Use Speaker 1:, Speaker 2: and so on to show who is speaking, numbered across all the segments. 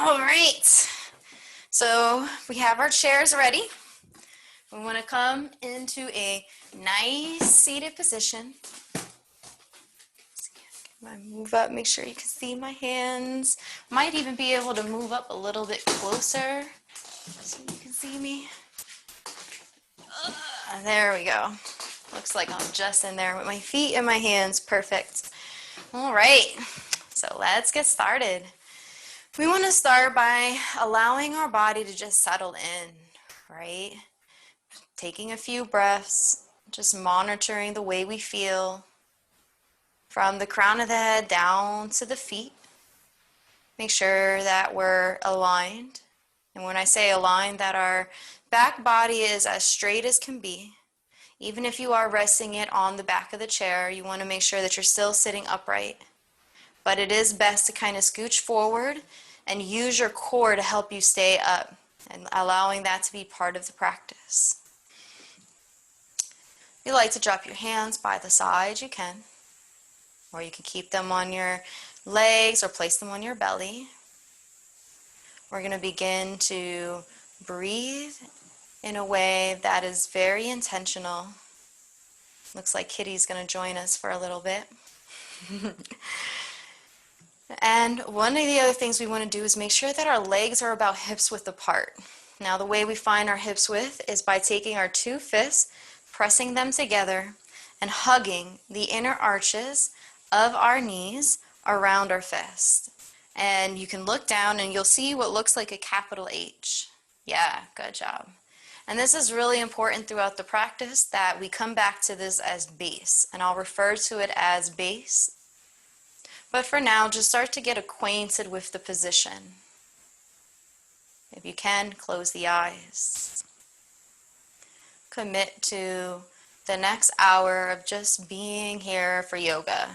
Speaker 1: All right, so we have our chairs ready. We want to come into a nice seated position. I move up, make sure you can see my hands. Might even be able to move up a little bit closer so you can see me. There we go. Looks like I'm just in there with my feet and my hands. Perfect. All right, so let's get started. We want to start by allowing our body to just settle in, right? Taking a few breaths, just monitoring the way we feel from the crown of the head down to the feet. Make sure that we're aligned. And when I say aligned, that our back body is as straight as can be. Even if you are resting it on the back of the chair, you want to make sure that you're still sitting upright. But it is best to kind of scooch forward and use your core to help you stay up, and allowing that to be part of the practice. If you like to drop your hands by the side, you can. Or you can keep them on your legs or place them on your belly. We're going to begin to breathe in a way that is very intentional. Looks like Kitty's going to join us for a little bit. And one of the other things we want to do is make sure that our legs are about hips width apart. Now, the way we find our hips width is by taking our two fists, pressing them together, and hugging the inner arches of our knees around our fist. And you can look down and you'll see what looks like a capital H. Yeah, good job. And this is really important throughout the practice, that we come back to this as base. And I'll refer to it as base. But for now, just start to get acquainted with the position. If you can, close the eyes. Commit to the next hour of just being here for yoga.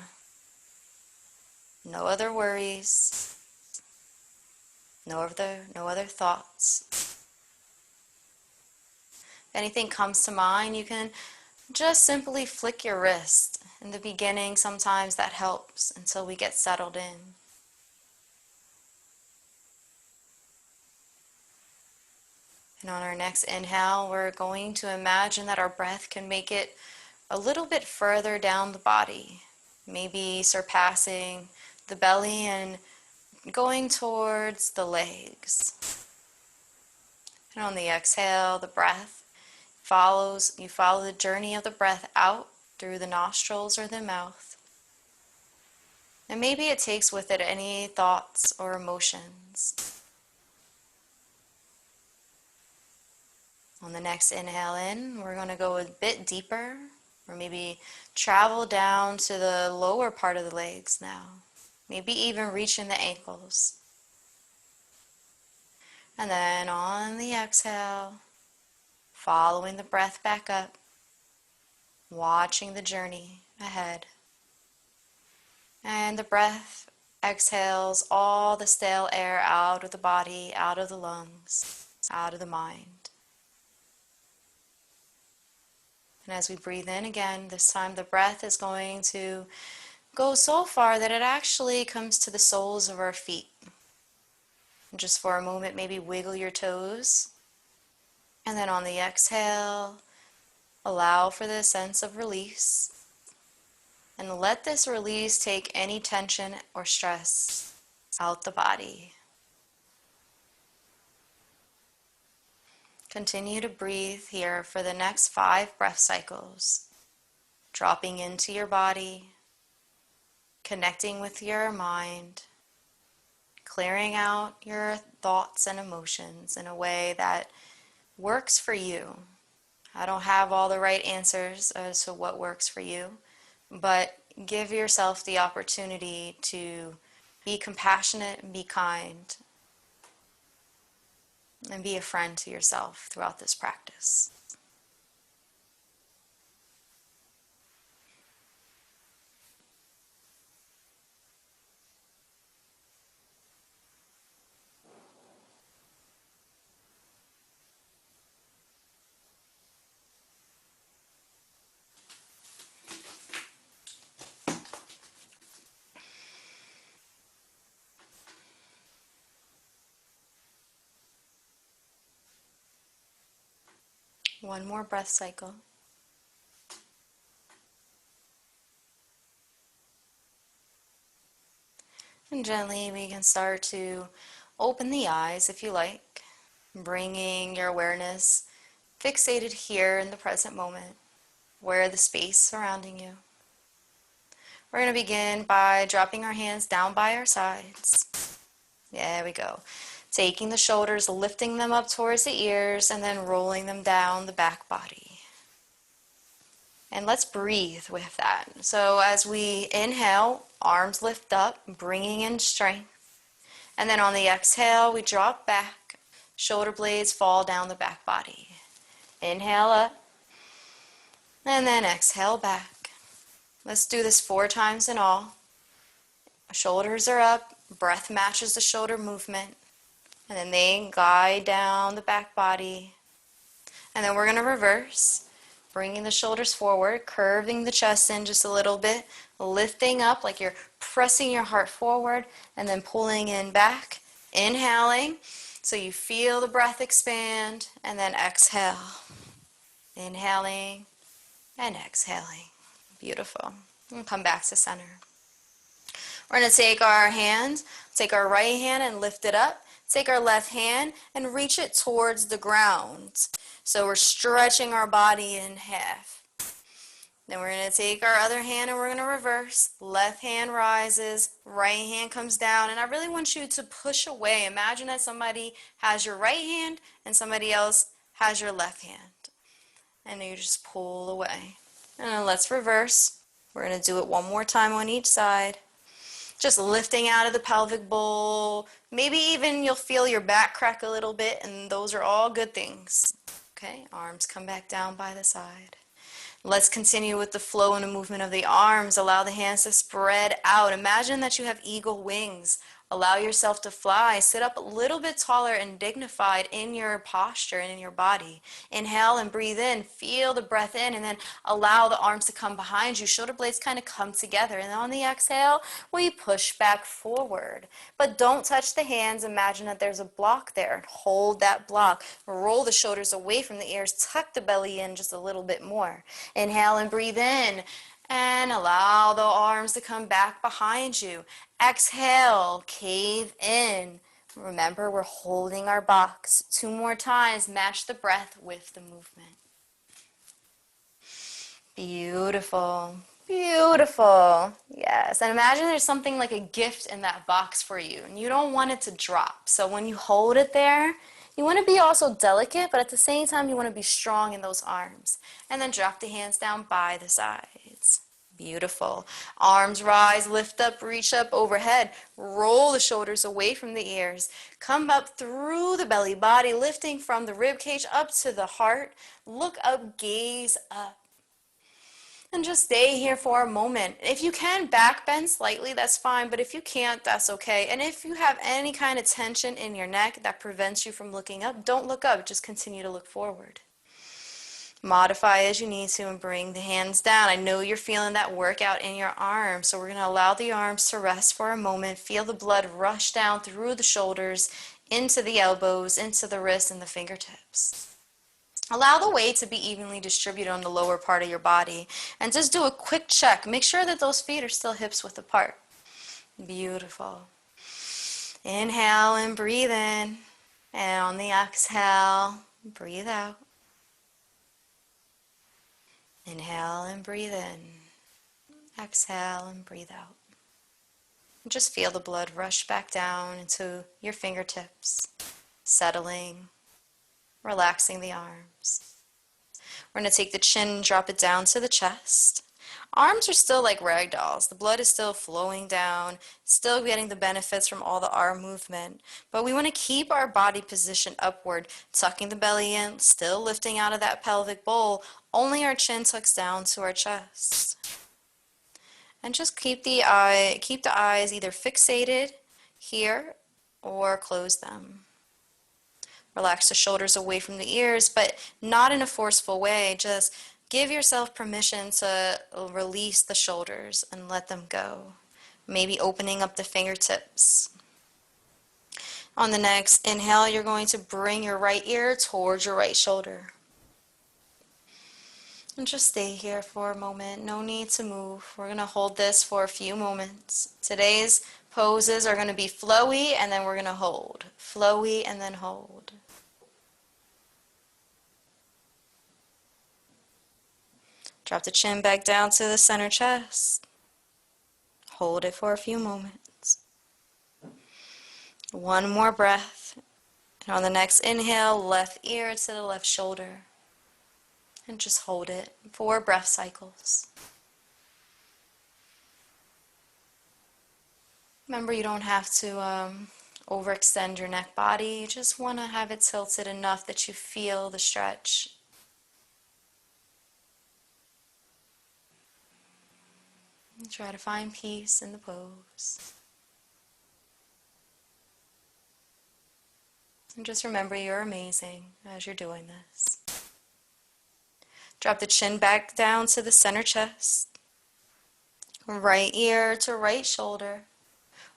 Speaker 1: No other worries. No other thoughts. If anything comes to mind, you can just simply flick your wrist. In the beginning, sometimes that helps until we get settled in. And on our next inhale, we're going to imagine that our breath can make it a little bit further down the body, maybe surpassing the belly and going towards the legs. And on the exhale, the breath you follow the journey of the breath out through the nostrils or the mouth. And maybe it takes with it any thoughts or emotions. On the next inhale in, we're going to go a bit deeper, or maybe travel down to the lower part of the legs now. Maybe even reaching the ankles. And then on the exhale, following the breath back up, watching the journey ahead. And the breath exhales all the stale air out of the body, out of the lungs, out of the mind. And as we breathe in again, this time the breath is going to go so far that it actually comes to the soles of our feet. And just for a moment, maybe wiggle your toes. And then on the exhale, allow for the sense of release. And let this release take any tension or stress out the body. Continue to breathe here for the next 5 breath cycles, dropping into your body, connecting with your mind, clearing out your thoughts and emotions in a way that works for you. I don't have all the right answers as to what works for you, but give yourself the opportunity to be compassionate and be kind and be a friend to yourself throughout this practice. One more breath cycle. And gently we can start to open the eyes if you like, bringing your awareness fixated here in the present moment, where the space surrounding you. We're going to begin by dropping our hands down by our sides. There we go. Taking the shoulders, lifting them up towards the ears, and then rolling them down the back body. And let's breathe with that. So as we inhale, arms lift up, bringing in strength. And then on the exhale, we drop back. Shoulder blades fall down the back body. Inhale up. And then exhale back. Let's do this 4 times in all. Shoulders are up. Breath matches the shoulder movement. And then they glide down the back body. And then we're going to reverse. Bringing the shoulders forward, curving the chest in just a little bit, lifting up like you're pressing your heart forward, and then pulling in back, inhaling, so you feel the breath expand, and then exhale. Inhaling and exhaling. Beautiful. And come back to center. We're going to take our hand, take our right hand and lift it up. Take our left hand and reach it towards the ground. So we're stretching our body in half. Then we're going to take our other hand and we're going to reverse. Left hand rises, right hand comes down. And I really want you to push away. Imagine that somebody has your right hand and somebody else has your left hand. And you just pull away. And then let's reverse. We're going to do it one more time on each side. Just lifting out of the pelvic bowl. Maybe even you'll feel your back crack a little bit, and those are all good things. Okay, arms come back down by the side. Let's continue with the flow and the movement of the arms. Allow the hands to spread out. Imagine that you have eagle wings. Allow yourself to fly. Sit up a little bit taller and dignified in your posture and in your body. Inhale and breathe in. Feel the breath in, and then allow the arms to come behind you. Shoulder blades kind of come together. And on the exhale, we push back forward. But don't touch the hands. Imagine that there's a block there. Hold that block. Roll the shoulders away from the ears. Tuck the belly in just a little bit more. Inhale and breathe in. And allow the arms to come back behind you. Exhale, cave in. Remember, we're holding our box. 2 more times, match the breath with the movement. Beautiful, beautiful. Yes, and imagine there's something like a gift in that box for you, and you don't want it to drop. So when you hold it there, you want to be also delicate, but at the same time, you want to be strong in those arms. And then drop the hands down by the sides. Beautiful. Arms rise, lift up, reach up overhead. Roll the shoulders away from the ears. Come up through the belly body, lifting from the rib cage up to the heart. Look up, gaze up. And just stay here for a moment. If you can back bend slightly, that's fine, but if you can't, that's okay. And if you have any kind of tension in your neck that prevents you from looking up, don't look up, just continue to look forward. Modify as you need to and bring the hands down. I know you're feeling that workout in your arms, so we're going to allow the arms to rest for a moment. Feel the blood rush down through the shoulders, into the elbows, into the wrists and the fingertips. Allow the weight to be evenly distributed on the lower part of your body. And just do a quick check. Make sure that those feet are still hips width apart. Beautiful. Inhale and breathe in. And on the exhale, breathe out. Inhale and breathe in. Exhale and breathe out. And just feel the blood rush back down into your fingertips, settling, relaxing the arms. We're going to take the chin and drop it down to the chest. Arms are still like rag dolls. The blood is still flowing down, still getting the benefits from all the arm movement. But we want to keep our body positioned upward, tucking the belly in, still lifting out of that pelvic bowl. Only our chin tucks down to our chest. And just keep the eyes either fixated here or close them. Relax the shoulders away from the ears, but not in a forceful way. Just give yourself permission to release the shoulders and let them go. Maybe opening up the fingertips. On the next inhale, you're going to bring your right ear towards your right shoulder. And just stay here for a moment. No need to move. We're going to hold this for a few moments. Today's poses are going to be flowy, and then we're going to hold. Flowy, and then hold. Drop the chin back down to the center chest. Hold it for a few moments. One more breath. And on the next inhale, left ear to the left shoulder. And just hold it. 4 breath cycles. Remember, you don't have to overextend your neck body. You just want to have it tilted enough that you feel the stretch. And try to find peace in the pose. And just remember, you're amazing as you're doing this. Drop the chin back down to the center chest. Right ear to right shoulder.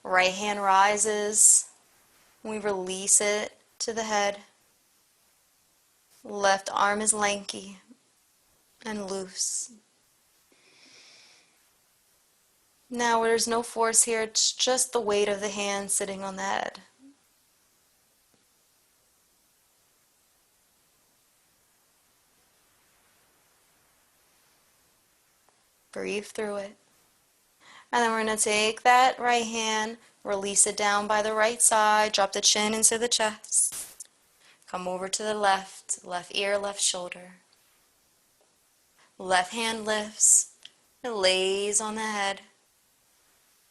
Speaker 1: Right hand rises. We release it to the head. Left arm is lanky and loose. Now there's no force here, it's just the weight of the hand sitting on the head. Breathe through it. And then we're going to take that right hand, release it down by the right side, drop the chin into the chest. Come over to the left ear, left shoulder. Left hand lifts, it lays on the head.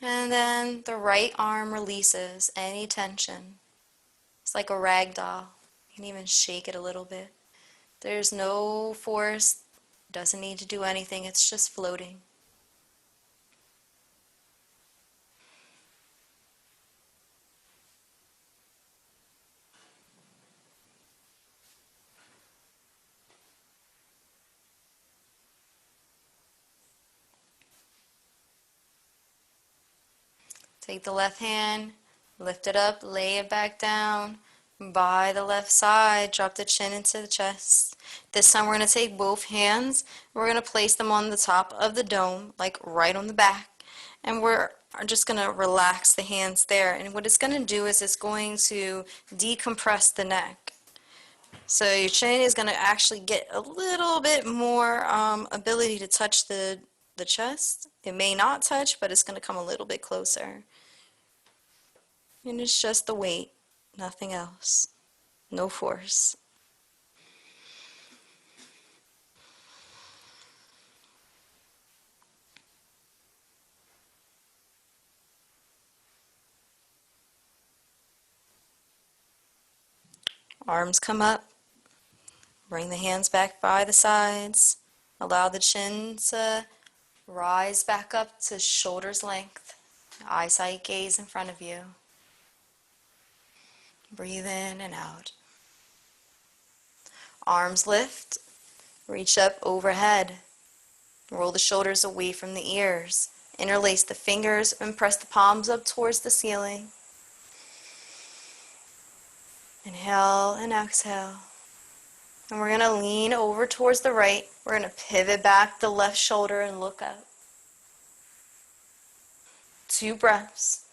Speaker 1: And then the right arm releases any tension. It's like a rag doll. You can even shake it a little bit. There's no force, doesn't need to do anything, it's just floating. Take the left hand, lift it up, lay it back down. By the left side, drop the chin into the chest. This time we're going to take both hands. We're going to place them on the top of the dome, like right on the back. And we're just going to relax the hands there. And what it's going to do is it's going to decompress the neck. So your chin is going to actually get a little bit more ability to touch the chest. It may not touch, but it's going to come a little bit closer. And it's just the weight, nothing else. No force. Arms come up. Bring the hands back by the sides. Allow the chin to rise back up to shoulder's length. Eyesight gaze in front of you. Breathe in and out. Arms lift. Reach up overhead. Roll the shoulders away from the ears. Interlace the fingers and press the palms up towards the ceiling. Inhale and exhale. And we're going to lean over towards the right. We're going to pivot back the left shoulder and look up. 2 breaths.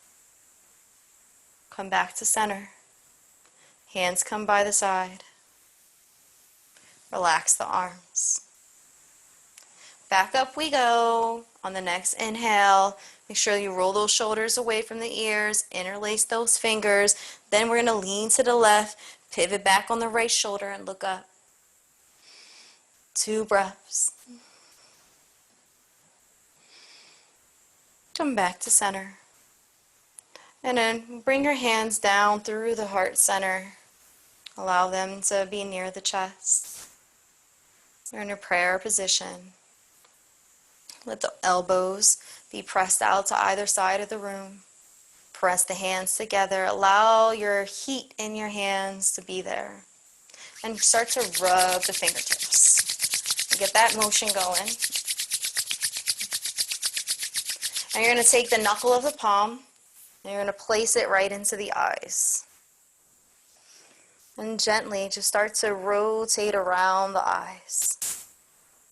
Speaker 1: Come back to center. Hands come by the side. Relax the arms. Back up we go. On the next inhale, make sure you roll those shoulders away from the ears, interlace those fingers. Then we're going to lean to the left, pivot back on the right shoulder and look up. 2 breaths. Come back to center. And then bring your hands down through the heart center. Allow them to be near the chest. You're in a prayer position. Let the elbows be pressed out to either side of the room. Press the hands together. Allow your heat in your hands to be there. And start to rub the fingertips. Get that motion going. And you're going to take the knuckle of the palm and you're going to place it right into the eyes. And gently just start to rotate around the eyes.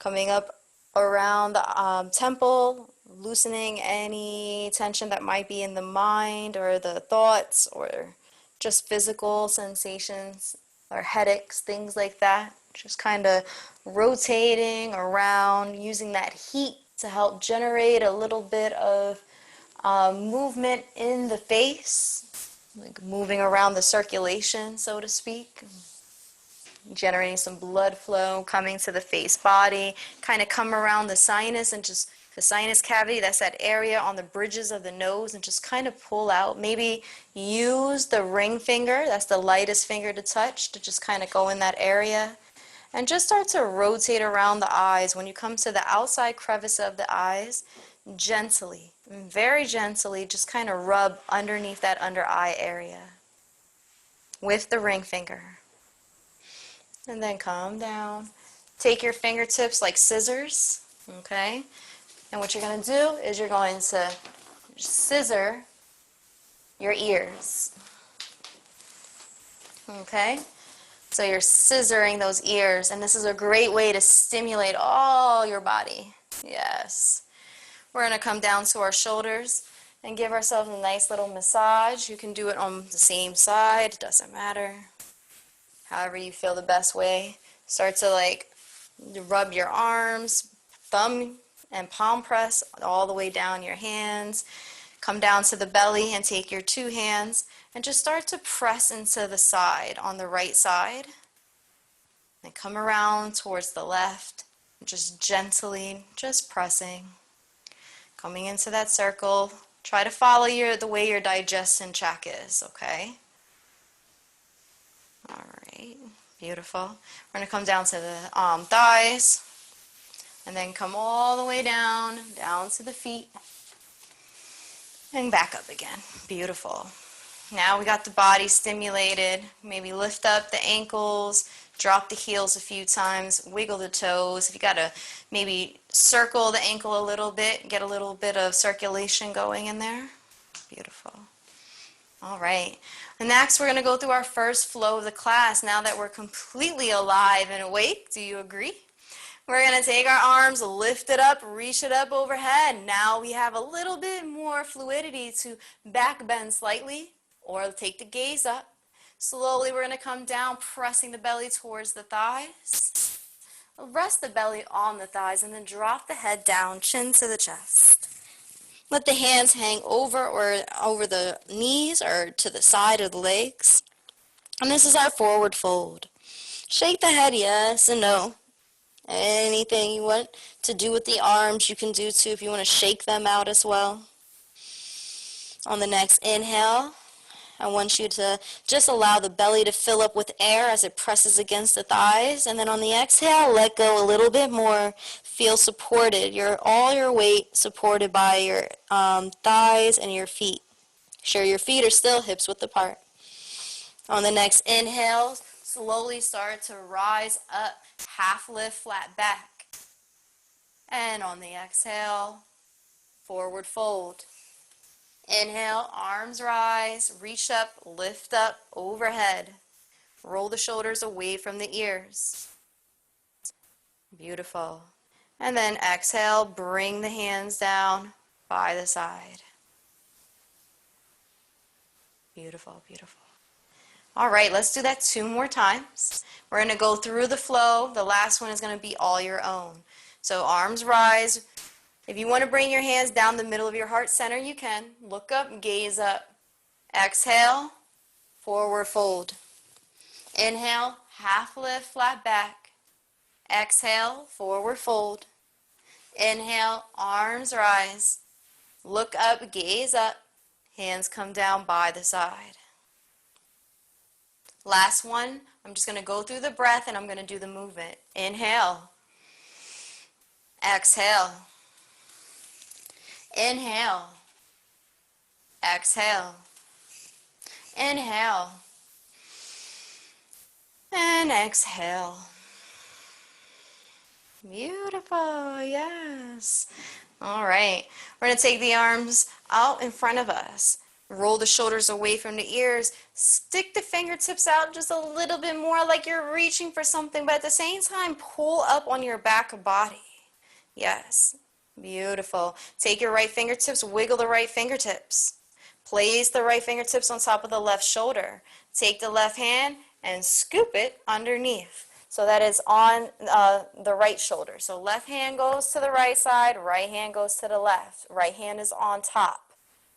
Speaker 1: Coming up around the temple, loosening any tension that might be in the mind or the thoughts or just physical sensations or headaches, things like that. Just kind of rotating around, using that heat to help generate a little bit of movement in the face, like moving around the circulation, so to speak, generating some blood flow coming to the face body. Kind of come around the sinus and just the sinus cavity, that's that area on the bridges of the nose, and just kind of pull out. Maybe use the ring finger, that's the lightest finger to touch, to just kind of go in that area. And just start to rotate around the eyes. When you come to the outside crevice of the eyes, gently, very gently, just kind of rub underneath that under eye area with the ring finger. And then calm down. Take your fingertips like scissors, okay? And what you're going to do is you're going to scissor your ears, okay? So you're scissoring those ears, and this is a great way to stimulate all your body. Yes. We're going to come down to our shoulders and give ourselves a nice little massage. You can do it on the same side, it doesn't matter. However you feel the best way. Start to rub your arms, thumb and palm press all the way down your hands. Come down to the belly and take your two hands and just start to press into the side on the right side. And come around towards the left, just gently, just pressing. Coming into that circle. Try to follow the way your digestion tract is, okay? All right, beautiful. We're going to come down to the thighs, and then come all the way down to the feet, and back up again. Beautiful. Now we got the body stimulated. Maybe lift up the ankles, drop the heels a few times, wiggle the toes. If you got to maybe circle the ankle a little bit, get a little bit of circulation going in there. Beautiful. All right. And next we're going to go through our first flow of the class now that we're completely alive and awake. Do you agree? We're going to take our arms, lift it up, reach it up overhead. Now we have a little bit more fluidity to back bend slightly or take the gaze up. Slowly we're going to come down, pressing the belly towards the thighs. Rest the belly on the thighs and then drop the head down, chin to the chest. Let the hands hang over the knees or to the side of the legs. And this is our forward fold. Shake the head yes and no. Anything you want to do with the arms, you can do too if you want to shake them out as well. On the next inhale, I want you to just allow the belly to fill up with air as it presses against the thighs. And then on the exhale, let go a little bit more. Feel supported. All your weight supported by your thighs and your feet. Sure your feet are still hips width apart. On the next inhale, slowly start to rise up, half lift, flat back. And on the exhale, forward fold. Inhale, arms rise, reach up, lift up, overhead. Roll the shoulders away from the ears. Beautiful. And then exhale, bring the hands down by the side. Beautiful, beautiful. All right, let's do that 2 more times. We're going to go through the flow. The last one is going to be all your own. So arms rise. If you want to bring your hands down the middle of your heart center, you can. Look up, gaze up. Exhale, forward fold. Inhale, half lift, flat back. Exhale, forward fold. Inhale, arms rise. Look up, gaze up. Hands come down by the side. Last one, I'm just going to go through the breath and I'm going to do the movement. Inhale. Exhale. Inhale. Exhale. Inhale. And exhale. Beautiful, yes. All right, we're going to take the arms out in front of us. Roll the shoulders away from the ears. Stick the fingertips out just a little bit more like you're reaching for something, but at the same time, pull up on your back body. Yes, beautiful. Take your right fingertips, wiggle the right fingertips. Place the right fingertips on top of the left shoulder. Take the left hand and scoop it underneath. So that is on the right shoulder. So left hand goes to the right side, right hand goes to the left. Right hand is on top.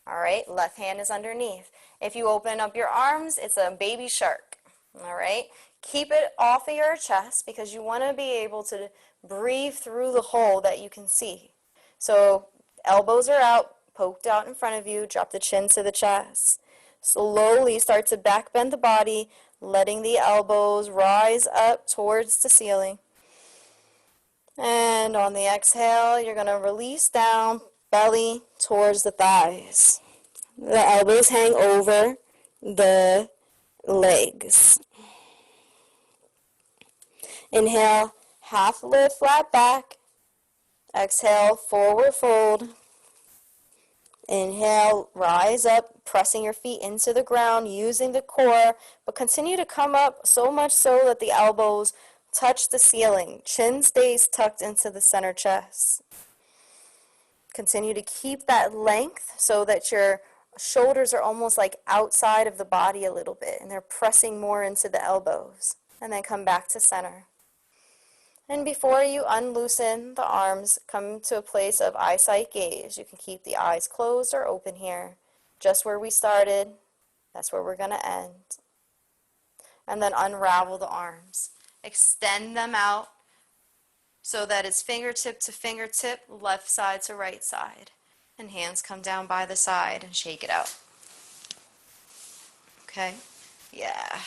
Speaker 1: All right, left hand is underneath. If you open up your arms, it's a baby shark. All right, keep it off of your chest because you want to be able to breathe through the hole that you can see. So elbows are out, poked out in front of you, drop the chin to the chest. Slowly start to back bend the body, letting the elbows rise up towards the ceiling. And on the exhale, you're going to release down, belly towards the thighs. The elbows hang over the legs. Inhale, half lift, flat back. Exhale, forward fold. Inhale, rise up, pressing your feet into the ground, using the core, but continue to come up so much so that the elbows touch the ceiling. Chin stays tucked into the center chest. Continue to keep that length so that your shoulders are almost like outside of the body a little bit, and they're pressing more into the elbows. And then come back to center. And before you unloosen the arms, come to a place of eyesight gaze. You can keep the eyes closed or open here. Just where we started, that's where we're going to end. And then unravel the arms. Extend them out so that it's fingertip to fingertip, left side to right side. And hands come down by the side and shake it out. Okay? Yeah.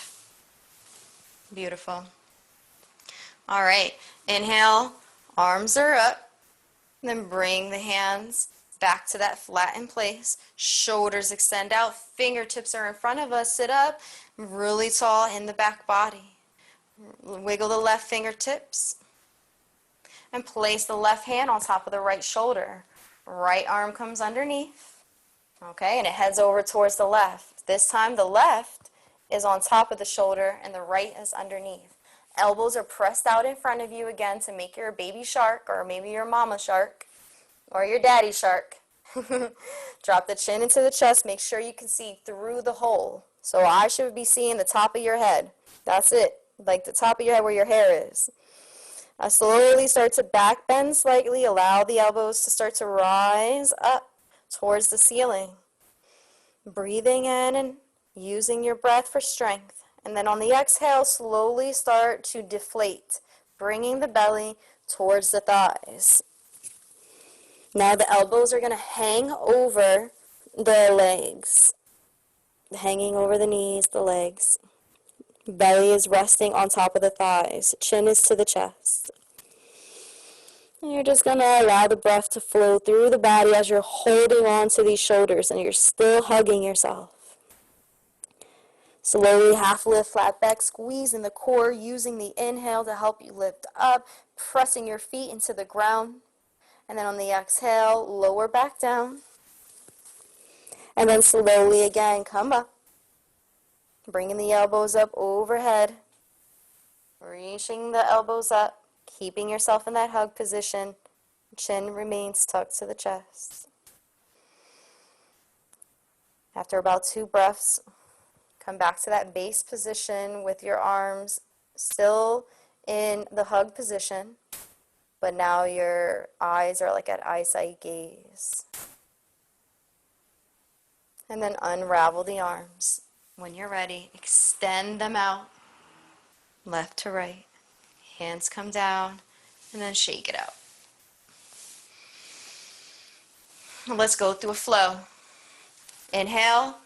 Speaker 1: Beautiful. All right. Inhale, arms are up. Then bring the hands back to that flattened place. Shoulders extend out. Fingertips are in front of us. Sit up really tall in the back body. Wiggle the left fingertips. And place the left hand on top of the right shoulder. Right arm comes underneath. Okay, and it heads over towards the left. This time the left is on top of the shoulder and the right is underneath. Elbows are pressed out in front of you again to make your baby shark, or maybe your mama shark, or your daddy shark. Drop the chin into the chest. Make sure you can see through the hole. So I should be seeing the top of your head. That's it, like the top of your head where your hair is. Slowly start to back bend slightly. Allow the elbows to start to rise up towards the ceiling. Breathing in and using your breath for strength. And then on the exhale, slowly start to deflate, bringing the belly towards the thighs. Now the elbows are going to hang over the legs, hanging over the knees, the legs. Belly is resting on top of the thighs. Chin is to the chest. And you're just going to allow the breath to flow through the body as you're holding on to these shoulders and you're still hugging yourself. Slowly half lift, flat back, squeeze in the core, using the inhale to help you lift up, pressing your feet into the ground. And then on the exhale, lower back down. And then slowly again, come up. Bringing the elbows up overhead. Reaching the elbows up, keeping yourself in that hug position. Chin remains tucked to the chest. After about 2 breaths, come back to that base position with your arms still in the hug position, but now your eyes are like at eyesight gaze. And then unravel the arms. When you're ready, extend them out, left to right. Hands come down, and then shake it out. Let's go through a flow. Inhale.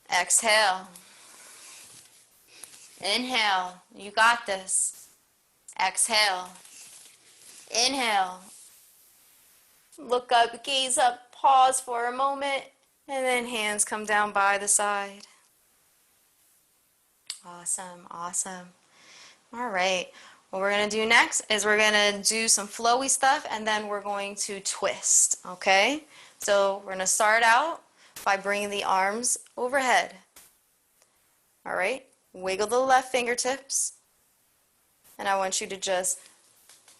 Speaker 1: Exhale. Inhale. You got this. Exhale. Inhale. Look up, gaze up, pause for a moment, and then hands come down by the side. Awesome, awesome. All right. What we're going to do next is we're going to do some flowy stuff, and then we're going to twist, okay? So we're going to start out by bringing the arms overhead. All right, wiggle the left fingertips, and I want you to just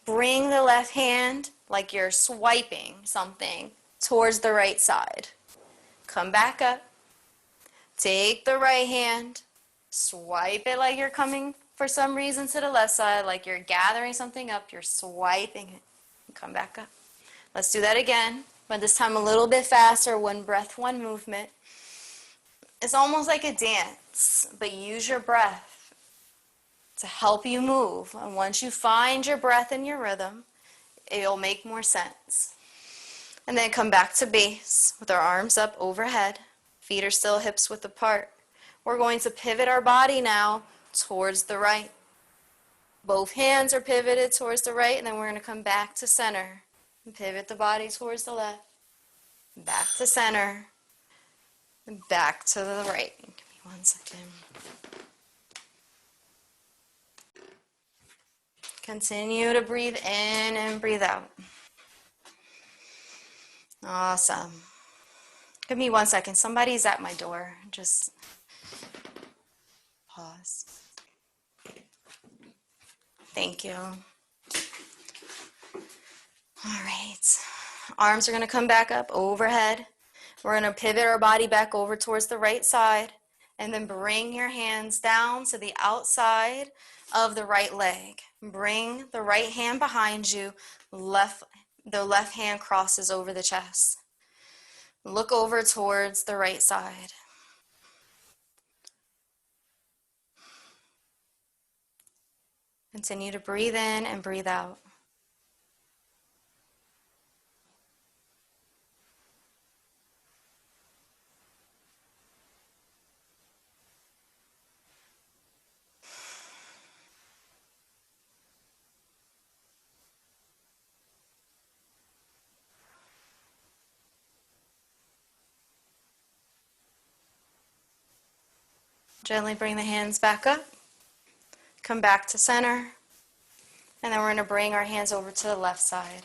Speaker 1: bring the left hand like you're swiping something towards the right side. Come back up. Take the right hand, swipe it like you're coming for some reason to the left side, like you're gathering something up, you're swiping it. Come back up. Let's do that again, but this time a little bit faster, one breath, one movement. It's almost like a dance, but use your breath to help you move. And once you find your breath and your rhythm, it'll make more sense. And then come back to base with our arms up overhead. Feet are still hips width apart. We're going to pivot our body now towards the right. Both hands are pivoted towards the right, and then we're going to come back to center. And pivot the body towards the left. Back to center. And back to the right. Give me 1 second. Continue to breathe in and breathe out. Awesome. Give me 1 second. Somebody's at my door. Just pause. Thank you. All right. Arms are going to come back up overhead. We're going to pivot our body back over towards the right side, and then bring your hands down to the outside of the right leg. Bring the right hand behind you. The left hand crosses over the chest. Look over towards the right side. Continue to breathe in and breathe out. Gently bring the hands back up. Come back to center. And then we're going to bring our hands over to the left side.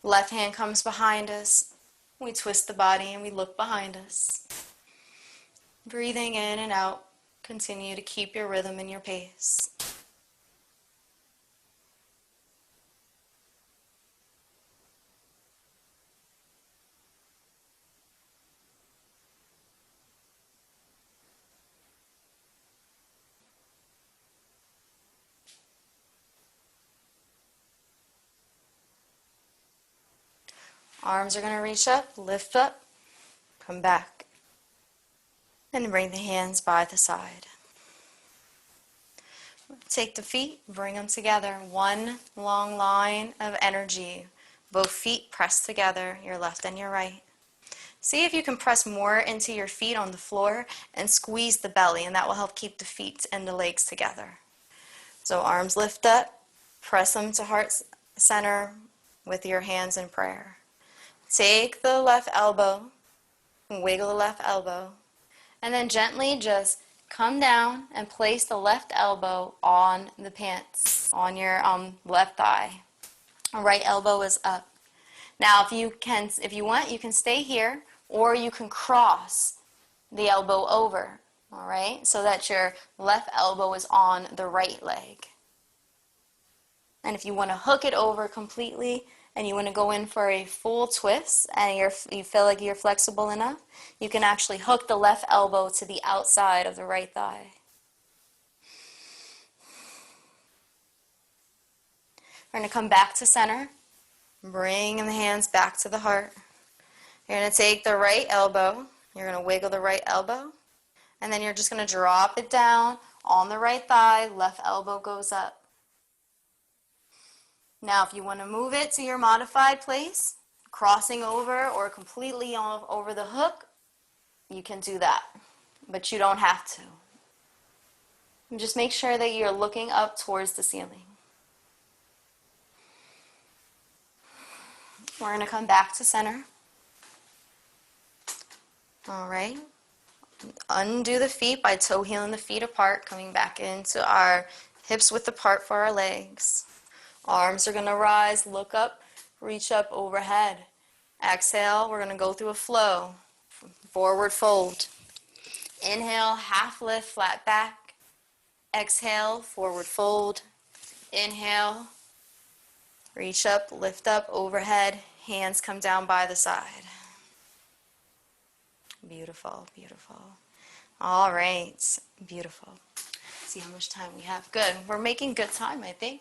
Speaker 1: Left hand comes behind us. We twist the body and we look behind us. Breathing in and out. Continue to keep your rhythm and your pace. Arms are going to reach up, lift up, come back. And bring the hands by the side. Take the feet, bring them together. One long line of energy. Both feet pressed together, your left and your right. See if you can press more into your feet on the floor and squeeze the belly, and that will help keep the feet and the legs together. So arms lift up, press them to heart center with your hands in prayer. Take the left elbow, wiggle the left elbow, and then gently just come down and place the left elbow on the pants, on your left thigh. Right elbow is up. Now, if you want, you can stay here, or you can cross the elbow over, all right, so that your left elbow is on the right leg. And if you want to hook it over completely, and you want to go in for a full twist, and you feel like you're flexible enough, you can actually hook the left elbow to the outside of the right thigh. We're going to come back to center. Bring the hands back to the heart. You're going to take the right elbow. You're going to wiggle the right elbow. And then you're just going to drop it down on the right thigh. Left elbow goes up. Now, if you want to move it to your modified place, crossing over or completely over the hook, you can do that. But you don't have to. And just make sure that you're looking up towards the ceiling. We're going to come back to center. All right. Undo the feet by toe heeling the feet apart, coming back into our hips width apart for our legs. Arms are going to rise, look up, reach up overhead. Exhale, we're going to go through a flow. forward fold. Inhale, half lift, flat back. Exhale, forward fold. Inhale, reach up, lift up, overhead. Hands come down by the side. Beautiful, beautiful. All right, beautiful. See how much time we have. Good. We're making good time, I think.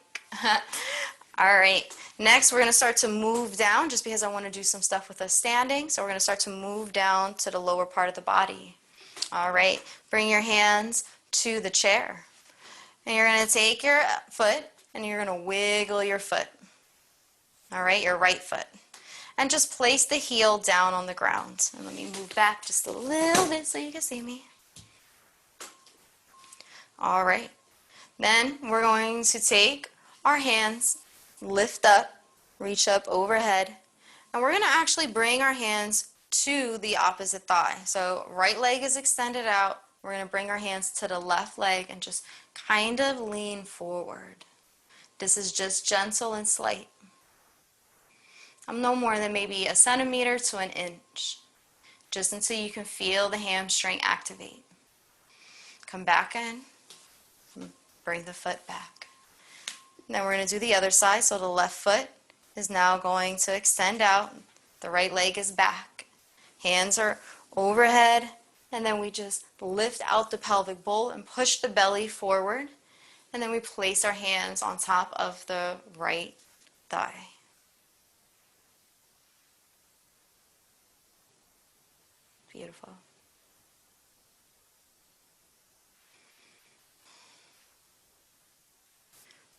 Speaker 1: All right. Next, we're going to start to move down just because I want to do some stuff with us standing. So we're going to start to move down to the lower part of the body. All right. Bring your hands to the chair. And you're going to take your foot and you're going to wiggle your foot. All right, your right foot. And just place the heel down on the ground. And let me move back just a little bit so you can see me. All right. Then we're going to take our hands, lift up, reach up overhead, and we're going to actually bring our hands to the opposite thigh. So right leg is extended out. We're going to bring our hands to the left leg and just kind of lean forward. This is just gentle and slight. I'm no more than maybe a centimeter to an inch, just until you can feel the hamstring activate. Come back in, bring the foot back. Then we're going to do the other side. So the left foot is now going to extend out. The right leg is back. Hands are overhead. And then we just lift out the pelvic bowl and push the belly forward. And then we place our hands on top of the right thigh. Beautiful.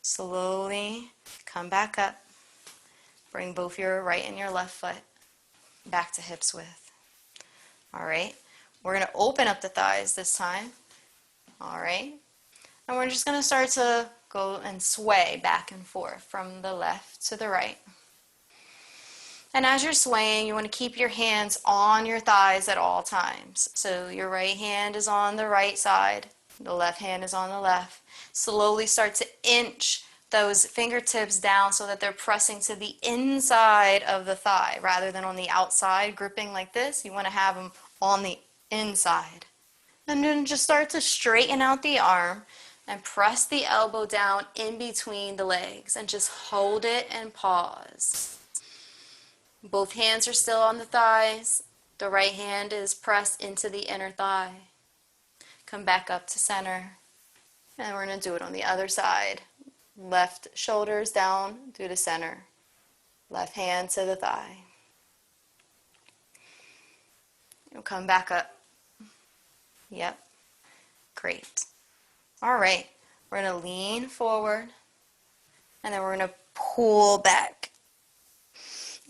Speaker 1: Slowly come back up. Bring both your right and your left foot back to hips width. All right. We're going to open up the thighs this time. All right. And we're just going to start to go and sway back and forth from the left to the right. And as you're swaying, you want to keep your hands on your thighs at all times. So your right hand is on the right side. The left hand is on the left. Slowly start to inch those fingertips down so that they're pressing to the inside of the thigh rather than on the outside, gripping like this. You want to have them on the inside. And then just start to straighten out the arm and press the elbow down in between the legs and just hold it and pause. Both hands are still on the thighs. The right hand is pressed into the inner thigh. Come back up to center. And we're going to do it on the other side. Left shoulders down through the center. Left hand to the thigh. You'll come back up. Yep. Great. All right. We're going to lean forward. And then we're going to pull back.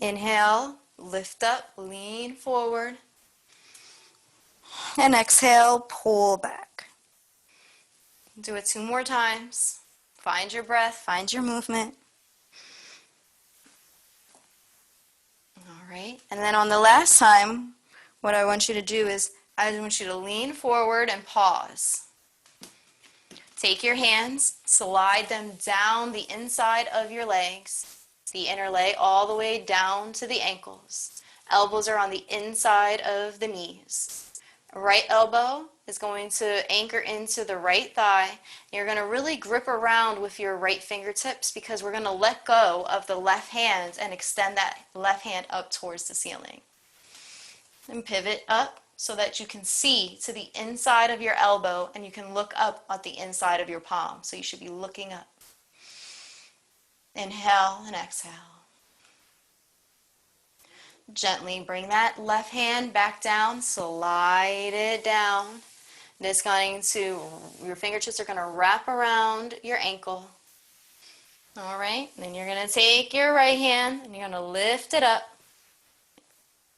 Speaker 1: Inhale, lift up, lean forward. And exhale, pull back. Do it 2 more times. Find your breath, find your movement. All right. And then on the last time, what I want you to do is I want you to lean forward and pause. Take your hands, slide them down the inside of your legs. The inner leg all the way down to the ankles. Elbows are on the inside of the knees. Right elbow is going to anchor into the right thigh. You're going to really grip around with your right fingertips because we're going to let go of the left hand and extend that left hand up towards the ceiling. And pivot up so that you can see to the inside of your elbow and you can look up at the inside of your palm. So you should be looking up. Inhale and exhale. Gently bring that left hand back down, slide it down. It's going to, your fingertips are going to wrap around your ankle. All right, then you're going to take your right hand and you're going to lift it up.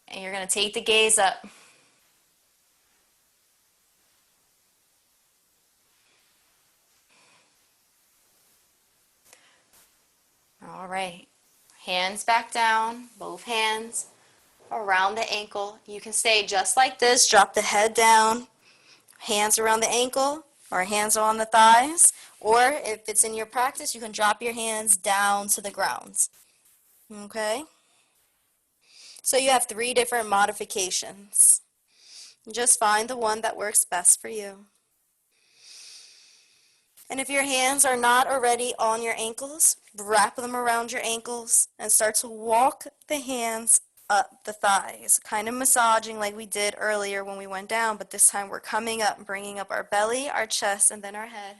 Speaker 1: And you're going to take the gaze up. All right, hands back down, both hands around the ankle. You can stay just like this, drop the head down, hands around the ankle or hands on the thighs. Or if it's in your practice, you can drop your hands down to the ground. Okay? So you have 3 different modifications. Just find the one that works best for you. And if your hands are not already on your ankles, wrap them around your ankles and start to walk the hands up the thighs, kind of massaging like we did earlier when we went down, but this time we're coming up, bringing up our belly, our chest, and then our head.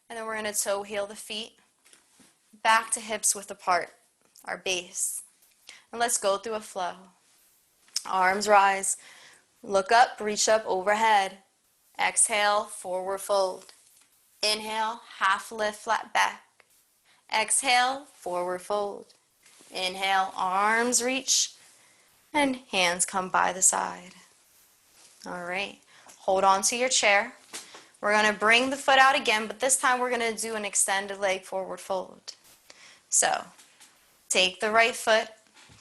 Speaker 1: And then we're going to toe heel the feet back to hips width apart, our base. And let's go through a flow. Arms rise, look up, reach up overhead. Exhale, forward fold. Inhale, half lift, flat back. Exhale, forward fold. Inhale, arms reach, and hands come by the side. All right, hold on to your chair. We're going to bring the foot out again, but this time we're going to do an extended leg forward fold. So, take the right foot,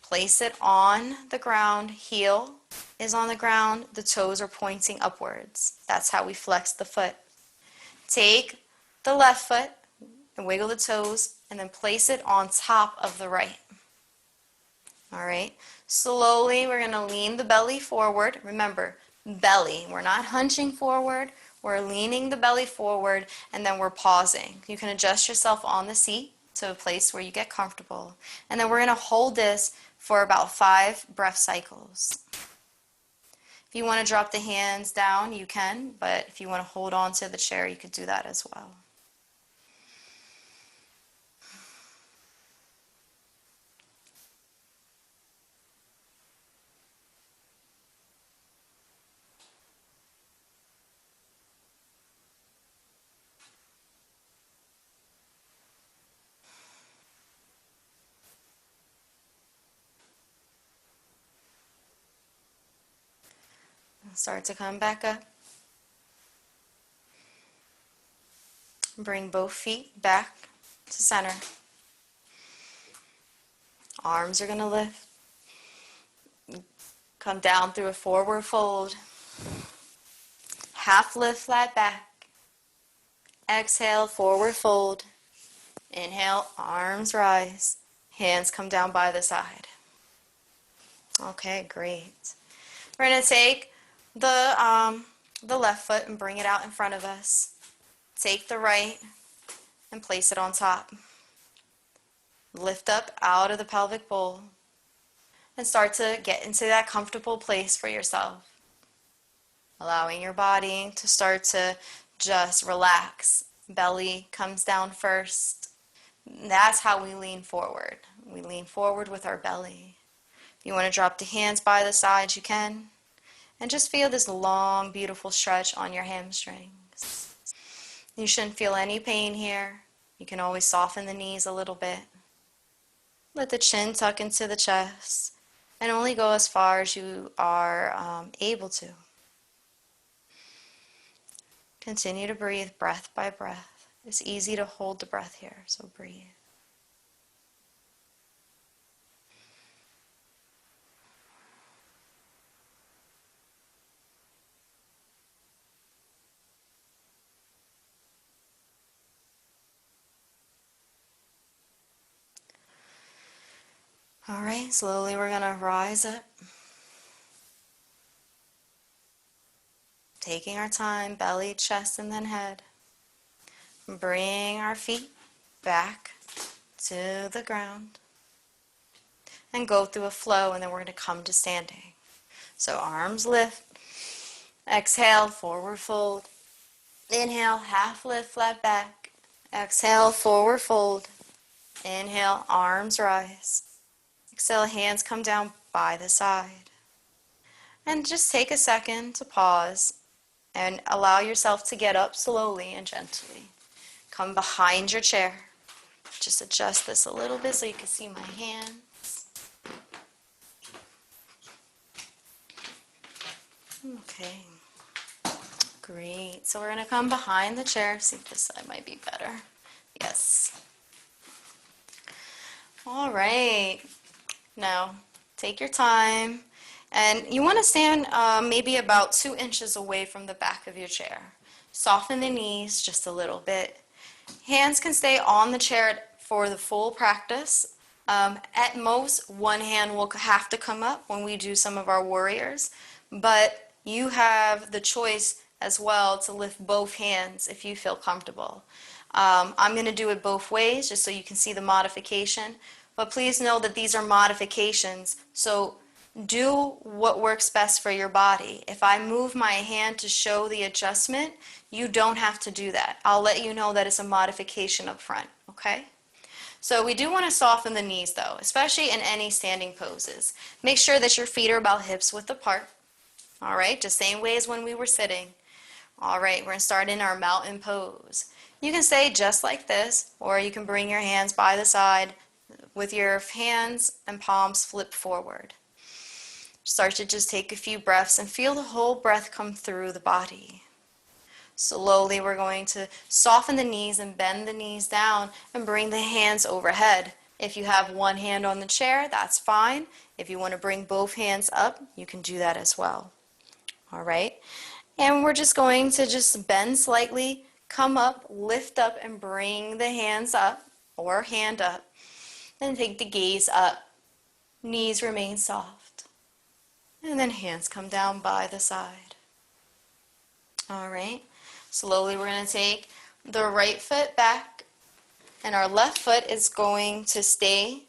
Speaker 1: place it on the ground, heel is on the ground, the toes are pointing upwards. That's how we flex the foot. Take the left foot and wiggle the toes and then place it on top of the right. All right, slowly we're going to lean the belly forward. Remember, belly, we're not hunching forward, we're leaning the belly forward and then we're pausing. You can adjust yourself on the seat to a place where you get comfortable. And then we're going to hold this for about 5 breath cycles. If you want to drop the hands down, you can, but if you want to hold on to the chair, you could do that as well. Start to come back up. Bring both feet back to center. Arms are going to lift. Come down through a forward fold. Half lift, flat back. Exhale, forward fold. Inhale, arms rise. Hands come down by the side. Okay, great. We're going to take the left foot and bring it out in front of us. Take the right and place it on top. Lift up out of the pelvic bowl and start to get into that comfortable place for yourself. Allowing your body to start to just relax. Belly comes down first. That's how we lean forward. We lean forward with our belly. If you want to drop the hands by the sides, you can. And just feel this long, beautiful stretch on your hamstrings. You shouldn't feel any pain here. You can always soften the knees a little bit. Let the chin tuck into the chest and only go as far as you are able to. Continue to breathe breath by breath. It's easy to hold the breath here, so breathe. All right, slowly we're going to rise up. Taking our time, belly, chest, and then head. Bring our feet back to the ground. And go through a flow, and then we're going to come to standing. So arms lift. Exhale, forward fold. Inhale, half lift, flat back. Exhale, forward fold. Inhale, arms rise. Exhale, hands come down by the side. And just take a second to pause and allow yourself to get up slowly and gently. Come behind your chair. Just adjust this a little bit so you can see my hands. Okay. Great. So we're going to come behind the chair. See if this side might be better. Yes. All right. Now, take your time. And you want to stand maybe about 2 inches away from the back of your chair. Soften the knees just a little bit. Hands can stay on the chair for the full practice. At most, one hand will have to come up when we do some of our warriors. But you have the choice as well to lift both hands if you feel comfortable. I'm going to do it both ways just so you can see the modification, but please know that these are modifications, so do what works best for your body. If I move my hand to show the adjustment, you don't have to do that. I'll let you know that it's a modification up front, okay? So we do want to soften the knees though, especially in any standing poses. Make sure that your feet are about hips width apart. All right, just same way as when we were sitting. All right, we're going to start in our mountain pose. You can stay just like this, or you can bring your hands by the side with your hands and palms flipped forward. Start to just take a few breaths and feel the whole breath come through the body. Slowly we're going to soften the knees and bend the knees down and bring the hands overhead. If you have one hand on the chair, that's fine. If you want to bring both hands up, you can do that as well. All right, and we're just going to just bend slightly, come up, lift up, and bring the hands up or hand up. Then take the gaze up. Knees remain soft. And then hands come down by the side. All right, slowly we're going to take the right foot back, and our left foot is going to stay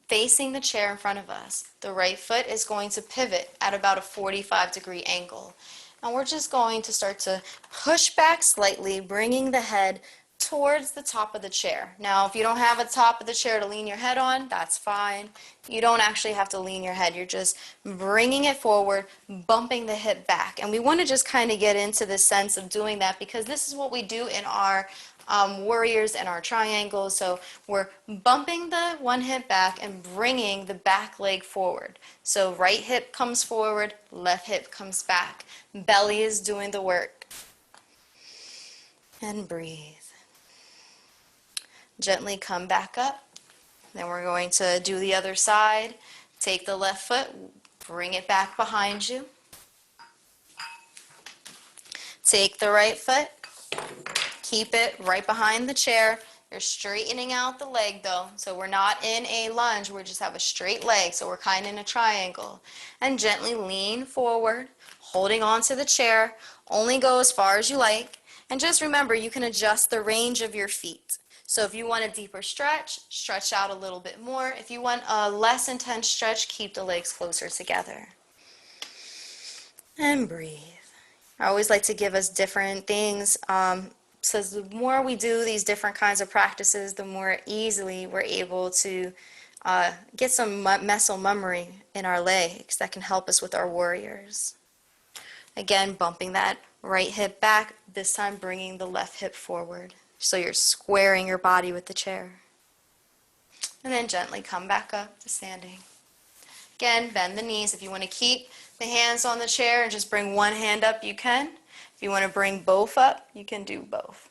Speaker 1: facing the chair in front of us. The right foot is going to pivot at about a 45-degree angle. And we're just going to start to push back slightly, bringing the head towards the top of the chair. Now, if you don't have a top of the chair to lean your head on, that's fine. You don't actually have to lean your head. You're just bringing it forward, bumping the hip back. And we want to just kind of get into the sense of doing that because this is what we do in our warriors and our triangles. So we're bumping the one hip back and bringing the back leg forward. So right hip comes forward, left hip comes back. Belly is doing the work. And breathe. Gently come back up. Then we're going to do the other side. Take the left foot, bring it back behind you. Take the right foot, keep it right behind the chair. You're straightening out the leg though, so we're not in a lunge, we just have a straight leg, so we're kind of in a triangle. And gently lean forward, holding on to the chair. Only go as far as you like. And just remember, you can adjust the range of your feet. So if you want a deeper stretch, stretch out a little bit more. If you want a less intense stretch, keep the legs closer together. And breathe. I always like to give us different things. So the more we do these different kinds of practices, the more easily we're able to get some muscle memory in our legs that can help us with our warriors. Again, bumping that right hip back, this time bringing the left hip forward. So you're squaring your body with the chair. And then gently come back up to standing. Again, bend the knees. If you want to keep the hands on the chair and just bring one hand up, you can. If you want to bring both up, you can do both.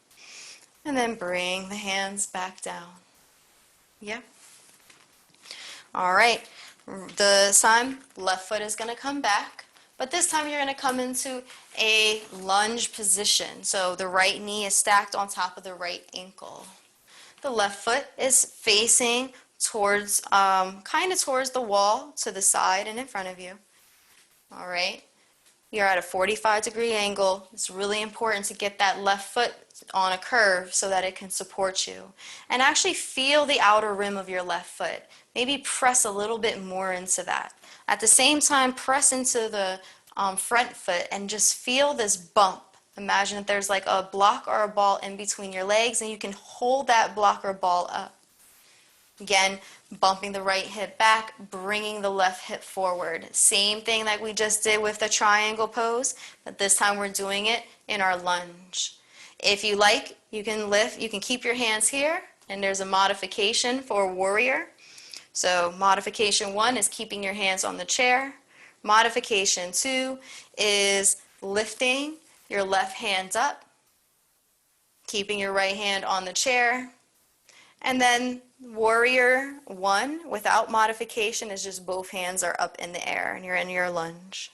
Speaker 1: And then bring the hands back down. Yep. All right. This time, left foot is going to come back. But this time you're going to come into a lunge position. So the right knee is stacked on top of the right ankle. The left foot is facing towards, kind of towards the wall, to the side and in front of you. All right. You're at a 45-degree angle. It's really important to get that left foot on a curve so that it can support you. And actually feel the outer rim of your left foot. Maybe press a little bit more into that. At the same time, press into the front foot and just feel this bump. Imagine that there's like a block or a ball in between your legs and you can hold that block or ball up. Again, bumping the right hip back, bringing the left hip forward. Same thing like we just did with the triangle pose, but this time we're doing it in our lunge. If you like, you can lift, you can keep your hands here, and there's a modification for warrior. So modification 1 is keeping your hands on the chair. Modification 2 is lifting your left hand up, keeping your right hand on the chair. And then warrior 1 without modification is just both hands are up in the air and you're in your lunge.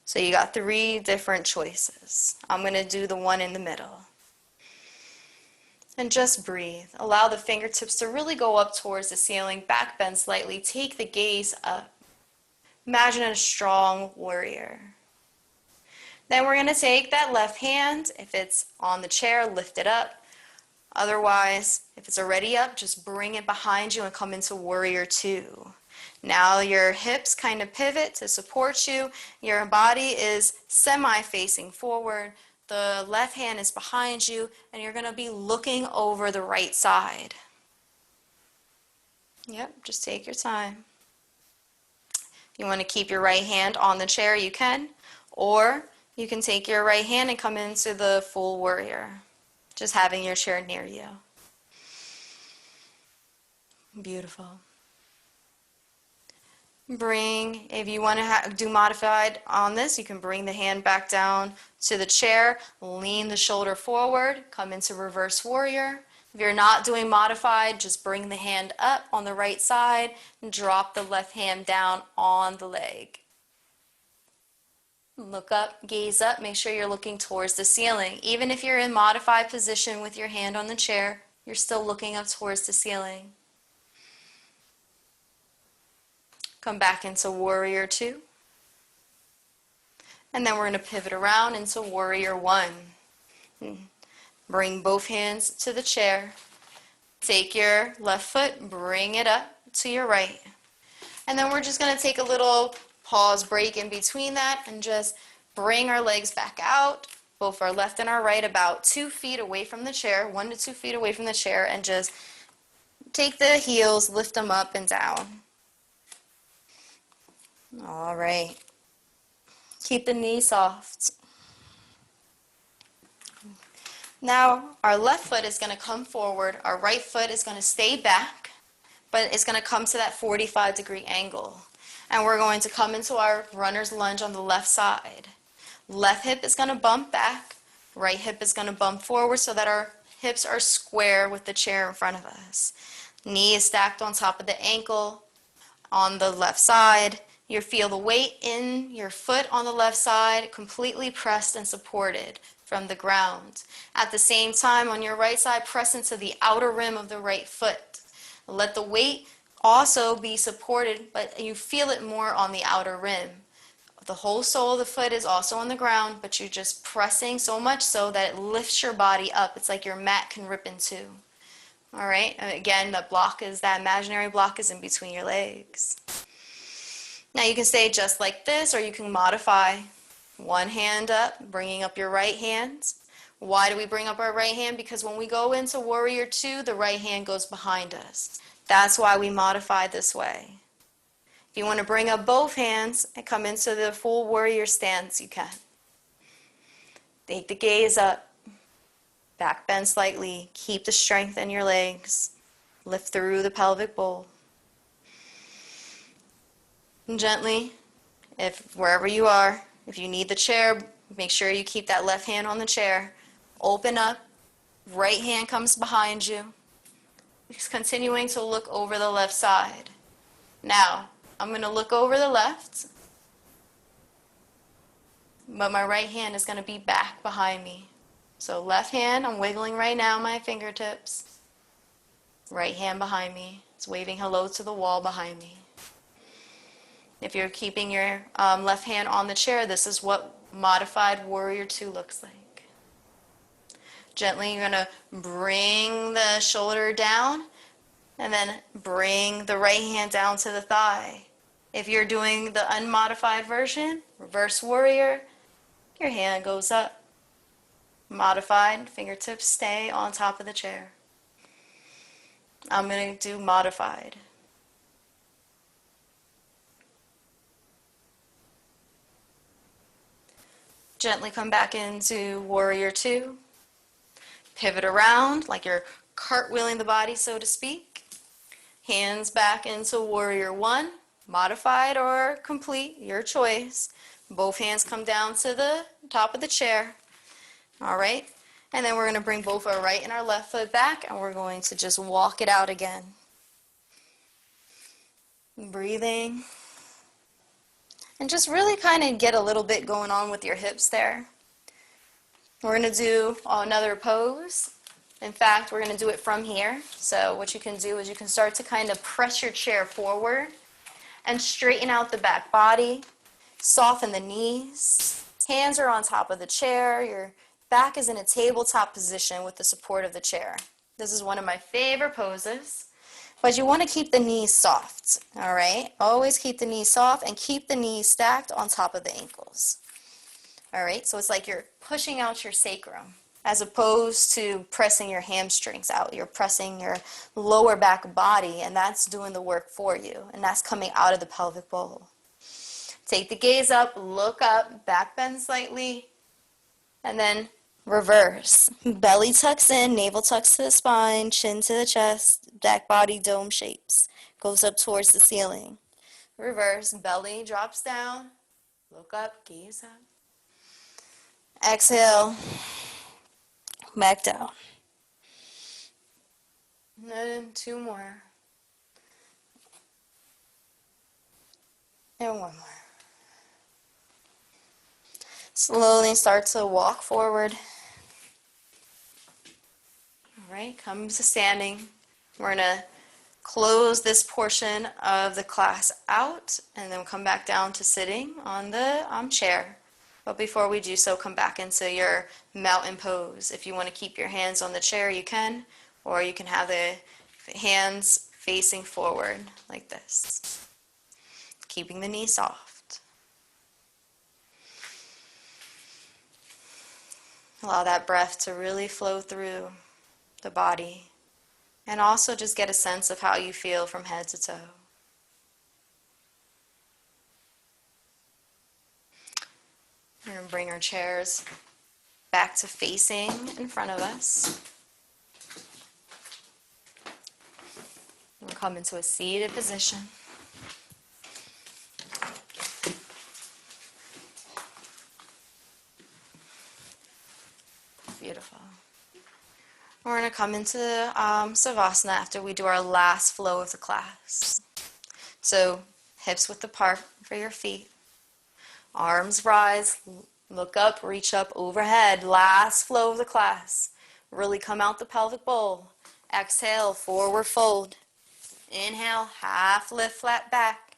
Speaker 1: So you got 3 different choices. I'm going to do the one in the middle. And just breathe. Allow the fingertips to really go up towards the ceiling. Back bend slightly. Take the gaze up. Imagine a strong warrior. Then we're going to take that left hand. If it's on the chair, lift it up. Otherwise, if it's already up, just bring it behind you and come into warrior two. Now your hips kind of pivot to support you. Your body is semi-facing forward. The left hand is behind you, and you're going to be looking over the right side. Yep, just take your time. If you want to keep your right hand on the chair, you can. Or you can take your right hand and come into the full warrior, just having your chair near you. Beautiful. If you want to do modified on this, you can bring the hand back down to the chair, lean the shoulder forward, come into reverse warrior. If you're not doing modified, just bring the hand up on the right side and drop the left hand down on the leg. Look up, gaze up, make sure you're looking towards the ceiling. Even if you're in modified position with your hand on the chair, you're still looking up towards the ceiling. Come back into warrior two. And then we're going to pivot around into warrior one. Bring both hands to the chair. Take your left foot, bring it up to your right. And then we're just going to take a little pause break in between that and just bring our legs back out, both our left and our right, about 2 feet away from the chair, 1 to 2 feet away from the chair, and just take the heels, lift them up and down. All right. Keep the knees soft. Now, our left foot is going to come forward. Our right foot is going to stay back, but it's going to come to that 45-degree angle. And we're going to come into our runner's lunge on the left side. Left hip is going to bump back. Right hip is going to bump forward so that our hips are square with the chair in front of us. Knee is stacked on top of the ankle on the left side. You feel the weight in your foot on the left side, completely pressed and supported from the ground. At the same time, on your right side, press into the outer rim of the right foot. Let the weight also be supported, but you feel it more on the outer rim. The whole sole of the foot is also on the ground, but you're just pressing so much so that it lifts your body up. It's like your mat can rip in two. All right, and again, that imaginary block is in between your legs. Now you can stay just like this, or you can modify. One hand up, bringing up your right hand. Why do we bring up our right hand? Because when we go into warrior two, the right hand goes behind us. That's why we modify this way. If you want to bring up both hands and come into the full warrior stance, you can. Take the gaze up, back bend slightly, keep the strength in your legs, lift through the pelvic bowl. And gently, wherever you are, if you need the chair, make sure you keep that left hand on the chair. Open up, right hand comes behind you. Just continuing to look over the left side. Now, I'm going to look over the left, but my right hand is going to be back behind me. So left hand, I'm wiggling right now my fingertips. Right hand behind me. It's waving hello to the wall behind me. If you're keeping your left hand on the chair, this is what modified warrior two looks like. Gently, you're going to bring the shoulder down and then bring the right hand down to the thigh. If you're doing the unmodified version, reverse warrior, your hand goes up. Modified, fingertips stay on top of the chair. I'm going to do modified. Gently come back into warrior two. Pivot around like you're cartwheeling the body, so to speak. Hands back into warrior one, modified or complete, your choice. Both hands come down to the top of the chair. All right. And then we're going to bring both our right and our left foot back, and we're going to just walk it out again. Breathing. And just really kind of get a little bit going on with your hips there. We're going to do another pose. In fact, we're going to do it from here. So what you can do is you can start to kind of press your chair forward and straighten out the back body, soften the knees, Hands are on top of the chair. Your back is in a tabletop position with the support of the chair. This is one of my favorite poses. But you want to keep the knees soft, all right? Always keep the knees soft and keep the knees stacked on top of the ankles. All right, so it's like you're pushing out your sacrum as opposed to pressing your hamstrings out. You're pressing your lower back body, and that's doing the work for you, and that's coming out of the pelvic bowl. Take the gaze up, look up, back bend slightly, and then reverse. Belly tucks in, navel tucks to the spine, chin to the chest, back body dome shapes. Goes up towards the ceiling. Reverse, belly drops down, look up, gaze up. Exhale, back down. And then 2 more. And 1 more. Slowly start to walk forward. All right, come to standing. We're going to close this portion of the class out and then we'll come back down to sitting on the chair. But before we do so, come back into your mountain pose. If you want to keep your hands on the chair, you can, or you can have the hands facing forward like this, keeping the knee soft. Allow that breath to really flow through the body. And also just get a sense of how you feel from head to toe. We're going to bring our chairs back to facing in front of us. We'll come into a seated position. Beautiful. We're going to come into Savasana after we do our last flow of the class. So hips width apart for your feet. Arms rise, look up, reach up overhead. Last flow of the class. Really come out the pelvic bowl. Exhale, forward fold. Inhale, half lift, flat back.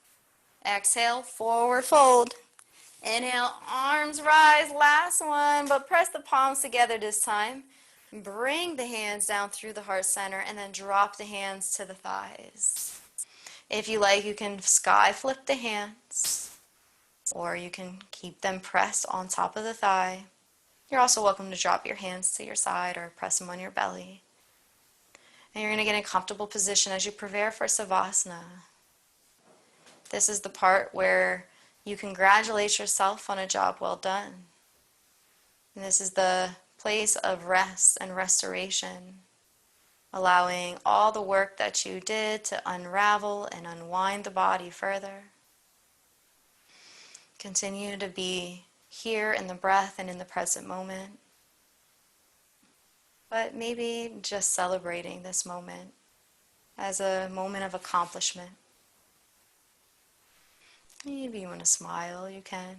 Speaker 1: Exhale, forward fold. Inhale, arms rise, last one, but press the palms together this time. Bring the hands down through the heart center and then drop the hands to the thighs. If you like, you can sky flip the hands, or you can keep them pressed on top of the thigh. You're also welcome to drop your hands to your side or press them on your belly. And you're going to get in a comfortable position as you prepare for Savasana. This is the part where you congratulate yourself on a job well done. And this is the place of rest and restoration, allowing all the work that you did to unravel and unwind the body further. Continue to be here in the breath and in the present moment, but maybe just celebrating this moment as a moment of accomplishment. Maybe you want to smile, you can.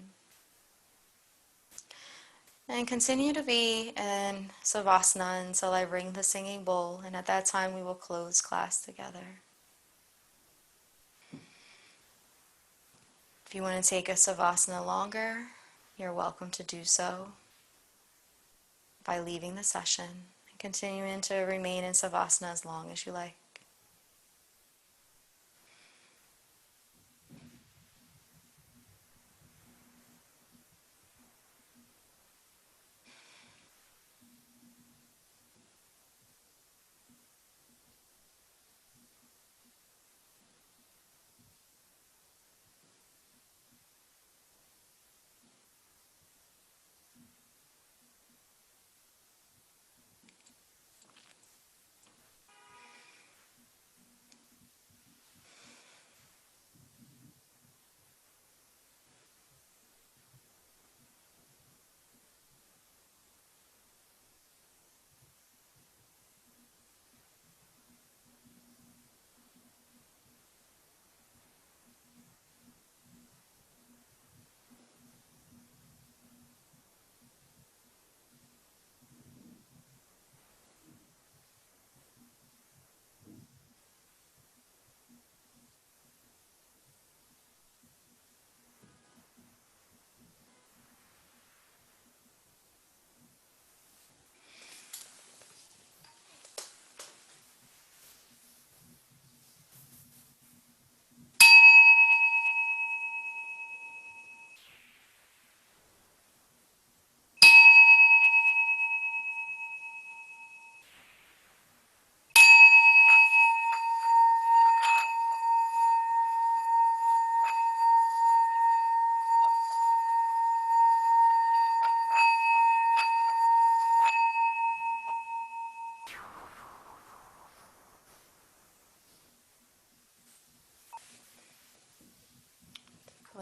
Speaker 1: And continue to be in Savasana until I ring the singing bowl, and at that time we will close class together. If you want to take a Savasana longer, you're welcome to do so by leaving the session and continuing to remain in Savasana as long as you like.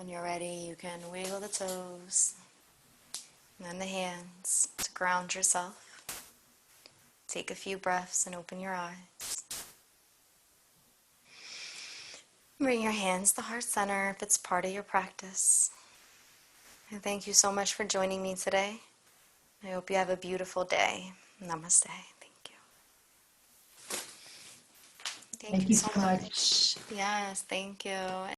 Speaker 1: When you're ready, you can wiggle the toes and then the hands to ground yourself. Take a few breaths and open your eyes. Bring your hands to heart center if it's part of your practice. And thank you so much for joining me today. I hope you have a beautiful day. Namaste. Thank you. Thank you so much. Yes, thank you.